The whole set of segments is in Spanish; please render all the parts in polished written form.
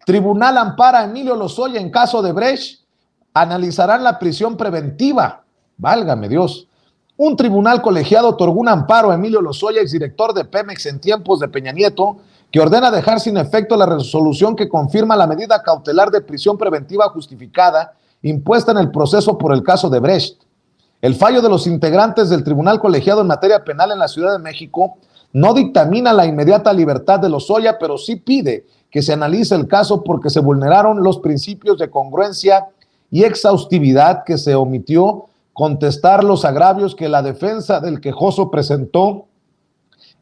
Tribunal ampara a Emilio Lozoya en caso de Brecht. Analizarán la prisión preventiva. Válgame Dios. Un tribunal colegiado otorgó un amparo a Emilio Lozoya, exdirector de Pemex en tiempos de Peña Nieto, que ordena dejar sin efecto la resolución que confirma la medida cautelar de prisión preventiva justificada impuesta en el proceso por el caso de Brecht. El fallo de los integrantes del tribunal colegiado en materia penal en la Ciudad de México no dictamina la inmediata libertad de Lozoya, pero sí pide que se analice el caso porque se vulneraron los principios de congruencia y exhaustividad, que se omitió contestar los agravios que la defensa del quejoso presentó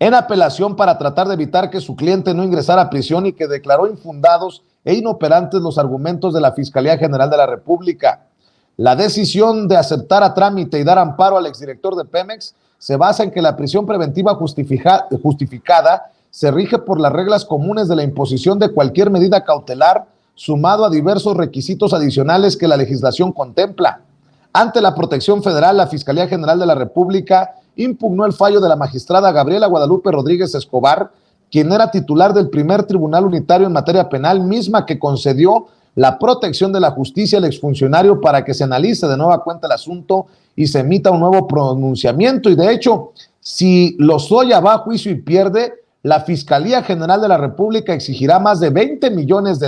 en apelación para tratar de evitar que su cliente no ingresara a prisión y que declaró infundados e inoperantes los argumentos de la Fiscalía General de la República. La decisión de aceptar a trámite y dar amparo al exdirector de Pemex se basa en que la prisión preventiva justificada se rige por las reglas comunes de la imposición de cualquier medida cautelar, sumado a diversos requisitos adicionales que la legislación contempla. Ante la protección federal, la Fiscalía General de la República impugnó el fallo de la magistrada Gabriela Guadalupe Rodríguez Escobar, quien era titular del primer tribunal unitario en materia penal, misma que concedió la protección de la justicia al exfuncionario para que se analice de nueva cuenta el asunto y se emita un nuevo pronunciamiento. Y de hecho, si Lozoya va a juicio y pierde, la Fiscalía General de la República exigirá más de $20 millones.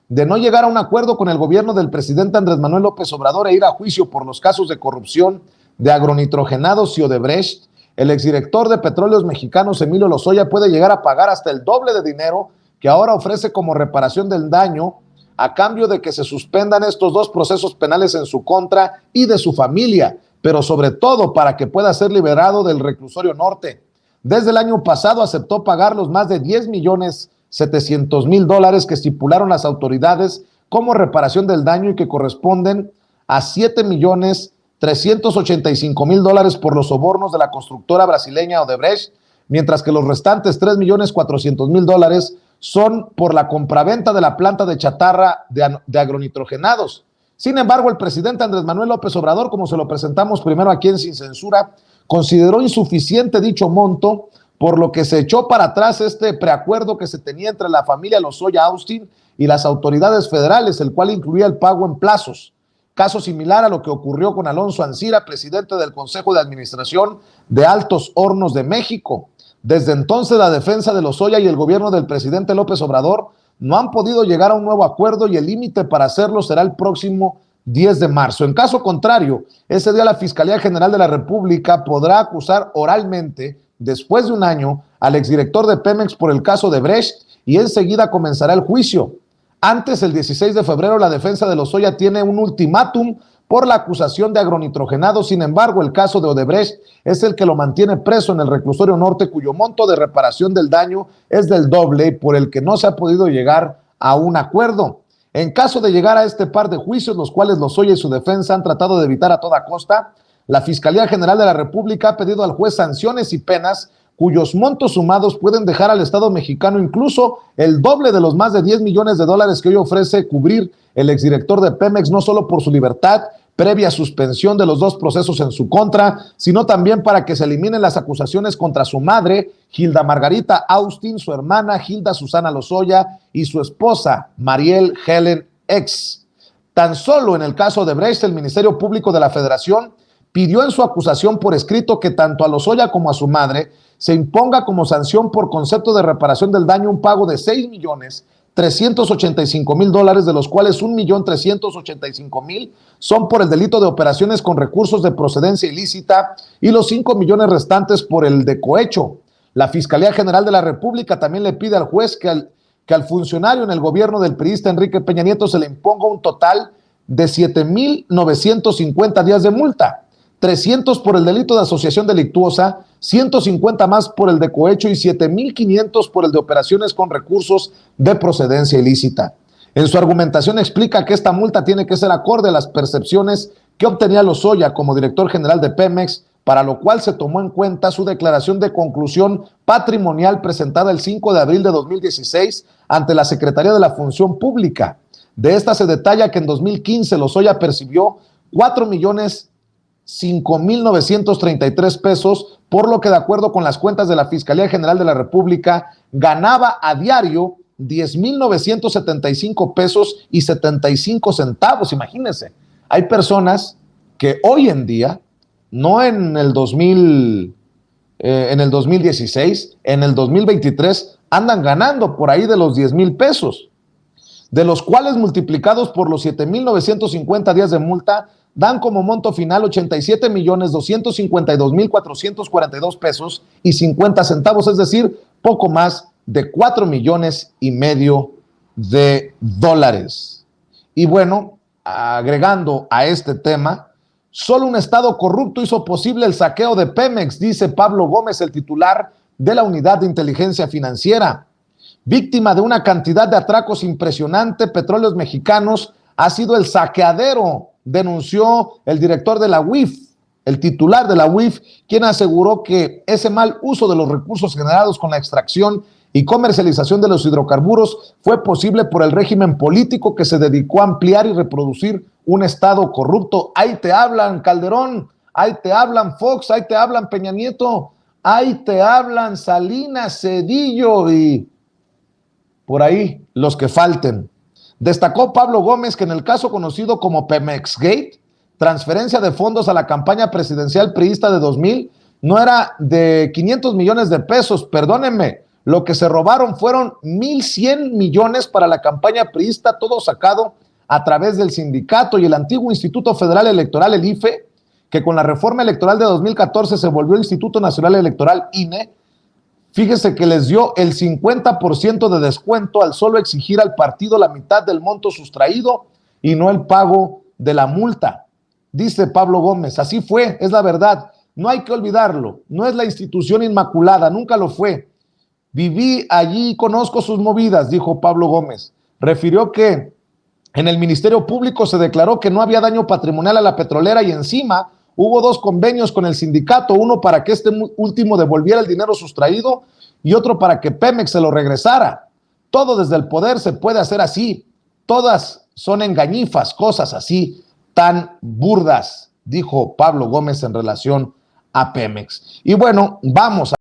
De no llegar a un acuerdo con el gobierno del presidente Andrés Manuel López Obrador e ir a juicio por los casos de corrupción de agronitrogenados y Odebrecht, el exdirector de Petróleos Mexicanos, Emilio Lozoya, puede llegar a pagar hasta el doble de dinero que ahora ofrece como reparación del daño, a cambio de que se suspendan estos dos procesos penales en su contra y de su familia, pero sobre todo para que pueda ser liberado del reclusorio norte. Desde el año pasado aceptó pagar los más de $10,700,000 que estipularon las autoridades como reparación del daño y que corresponden a $7,385,000 por los sobornos de la constructora brasileña Odebrecht, mientras que los restantes $3,400,000 son por la compraventa de la planta de chatarra de agronitrogenados. Sin embargo, el presidente Andrés Manuel López Obrador, como se lo presentamos primero aquí en Sin Censura, consideró insuficiente dicho monto, por lo que se echó para atrás este preacuerdo que se tenía entre la familia Lozoya Austin y las autoridades federales, el cual incluía el pago en plazos. Caso similar a lo que ocurrió con Alonso Ancira, presidente del Consejo de Administración de Altos Hornos de México. Desde entonces, la defensa de Lozoya y el gobierno del presidente López Obrador no han podido llegar a un nuevo acuerdo y el límite para hacerlo será el próximo 10 de marzo. En caso contrario, ese día la Fiscalía General de la República podrá acusar oralmente, después de un año, al exdirector de Pemex por el caso de Brecht y enseguida comenzará el juicio. Antes, el 16 de febrero, la defensa de Lozoya tiene un ultimátum por la acusación de agronitrogenado. Sin embargo, el caso de Odebrecht es el que lo mantiene preso en el reclusorio norte, cuyo monto de reparación del daño es del doble, por el que no se ha podido llegar a un acuerdo. En caso de llegar a este par de juicios, los cuales Lozoya y su defensa han tratado de evitar a toda costa, la Fiscalía General de la República ha pedido al juez sanciones y penas cuyos montos sumados pueden dejar al Estado mexicano incluso el doble de los más de $10 millones que hoy ofrece cubrir el exdirector de Pemex, no solo por su libertad previa suspensión de los dos procesos en su contra, sino también para que se eliminen las acusaciones contra su madre, Hilda Margarita Austin, su hermana Hilda Susana Lozoya y su esposa, Mariel Helen X. Tan solo en el caso de Brecht, el Ministerio Público de la Federación pidió en su acusación por escrito que tanto a Lozoya como a su madre se imponga como sanción por concepto de reparación del daño un pago de $6,385,000, de los cuales $1,385,000 son por el delito de operaciones con recursos de procedencia ilícita y los $5 millones restantes por el de cohecho. La Fiscalía General de la República también le pide al juez que al funcionario en el gobierno del priista Enrique Peña Nieto se le imponga un total de 7,950 días de multa, 300 por el delito de asociación delictuosa, 150 más por el de cohecho y 7,500 por el de operaciones con recursos de procedencia ilícita. En su argumentación explica que esta multa tiene que ser acorde a las percepciones que obtenía Lozoya como director general de Pemex, para lo cual se tomó en cuenta su declaración de conclusión patrimonial presentada el 5 de abril de 2016 ante la Secretaría de la Función Pública. De esta se detalla que en 2015 Lozoya percibió $4,05,933, por lo que de acuerdo con las cuentas de la Fiscalía General de la República ganaba a diario 10,975 pesos y 75 centavos. Imagínense, hay personas que hoy en día, no en el 2016, en el 2023, andan ganando por ahí de los 10,000 pesos, de los cuales multiplicados por los 7,950 días de multa, dan como monto final 87,252,442 pesos y 50 centavos, es decir, poco más de 4,5 millones de dólares. Y bueno, agregando a este tema, solo un Estado corrupto hizo posible el saqueo de Pemex, dice Pablo Gómez, el titular de la Unidad de Inteligencia Financiera. Víctima de una cantidad de atracos impresionante, Petróleos Mexicanos ha sido el saqueadero, denunció el director de la UIF, el titular de la UIF, quien aseguró que ese mal uso de los recursos generados con la extracción y comercialización de los hidrocarburos fue posible por el régimen político que se dedicó a ampliar y reproducir un Estado corrupto. Ahí te hablan, Calderón, ahí te hablan, Fox, ahí te hablan, Peña Nieto, ahí te hablan, Salinas, Cedillo y por ahí los que falten. Destacó Pablo Gómez que en el caso conocido como Pemexgate, transferencia de fondos a la campaña presidencial priista de 2000, no era de 500 millones de pesos, perdónenme, lo que se robaron fueron 1,100 millones para la campaña priista, todo sacado a través del sindicato y el antiguo Instituto Federal Electoral, el IFE, que con la reforma electoral de 2014 se volvió Instituto Nacional Electoral, INE. Fíjese que les dio el 50% de descuento al solo exigir al partido la mitad del monto sustraído y no el pago de la multa. Dice Pablo Gómez, así fue, es la verdad, no hay que olvidarlo, no es la institución inmaculada, nunca lo fue. Viví allí y conozco sus movidas, dijo Pablo Gómez. Refirió que en el Ministerio Público se declaró que no había daño patrimonial a la petrolera y encima hubo 2 convenios con el sindicato, uno para que este último devolviera el dinero sustraído y otro para que Pemex se lo regresara. Todo desde el poder se puede hacer así. Todas son engañifas, cosas así tan burdas, dijo Pablo Gómez en relación a Pemex. Y bueno, vamos a